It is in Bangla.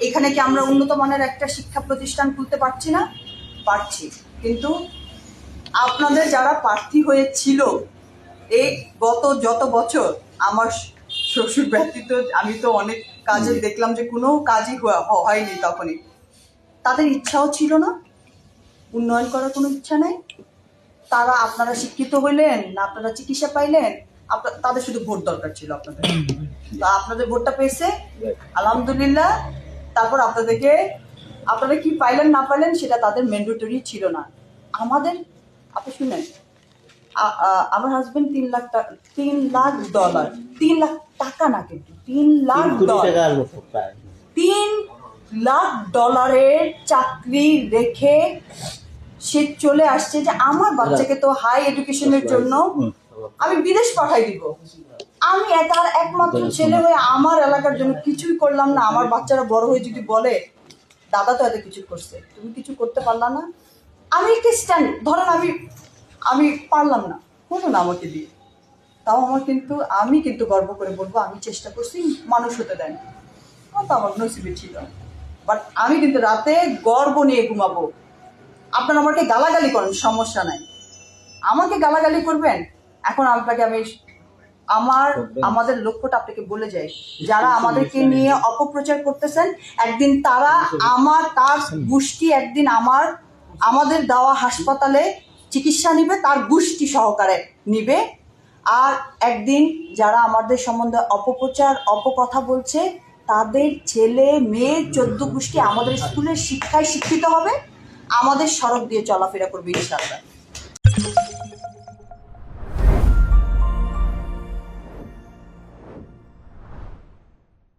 এখানে কি আমরা উন্নত মানের একটা শিক্ষা প্রতিষ্ঠান খুলতে পারছি না? পারছি। কিন্তু আপনাদের যারা প্রার্থী হয়েছিল এই গত যত বছর, আমার শ্বশুর ব্যতীত আমি তো অনেক কাজে দেখলাম যে কোনো কাজই হয়নি তখনই। তাদের ইচ্ছাও ছিল না, উন্নয়ন করার কোনো ইচ্ছা নেই। তারা আপনারা শিক্ষিত হইলেন না, আপনারা চিকিৎসা পাইলেন, তাদের শুধু ভোট দরকার ছিল আপনাদের। তো আপনাদের ভোটটা পেয়েছে আলহামদুলিল্লাহ। তারপর আপনারা কি পাইলেন না পাইলেন সেটা তাদের ম্যান্ডেটরি ছিল না। আমাদের, আপনি শুনেন, আমার হাজবেন্ড $3 লাখ, 3 লাখ টাকা না, কিন্তু $3 লাখ চাকরি রেখে সে চলে আসছে যে আমার বাচ্চাকে তো হাই এডুকেশনের জন্য আমি বিদেশ পাঠাই দিব। আমি তার একমাত্র ছেলে হয়ে আমার এলাকার জন্য কিছুই করলাম না। আমার বাচ্চারা বড় হয়ে যদি বলে দাদা তো এত কিছু করছে, তুমি কিছু করতে পারলা না। আমি একটা স্ট্যান্ড ধরেন, আমি পারলাম না, হলো না আমাকে দিয়ে, তাও আমি কিন্তু গর্ব করে বলবো আমি চেষ্টা করছি, মানুষ হতে দেন, তো আমার নসিবে ছিল। বাট আমি কিন্তু রাতে গর্ব নিয়ে ঘুমাবো। আপনারা আমাকে গালাগালি করেন, সমস্যা নাই, আমাকে গালাগালি করবেন। এখন আমাদের লক্ষ্যটা আপনাকে বলে যাই, যারা আমাদেরকে নিয়ে অপপ্রচার করতেছেন, একদিন তার গোষ্ঠী একদিন আমাদের দেওয়া হাসপাতালে চিকিৎসা নিবে, তার গোষ্ঠী সহকারে নিবে। আর একদিন যারা আমাদের সম্বন্ধে অপপ্রচার অপকথা বলছে, তাদের ছেলে মেয়ে 14 গোষ্ঠী আমাদের স্কুলের শিক্ষায় শিক্ষিত হবে, আমাদের সড়ক দিয়ে চলাফেরা করবে ইনশাআল্লাহ।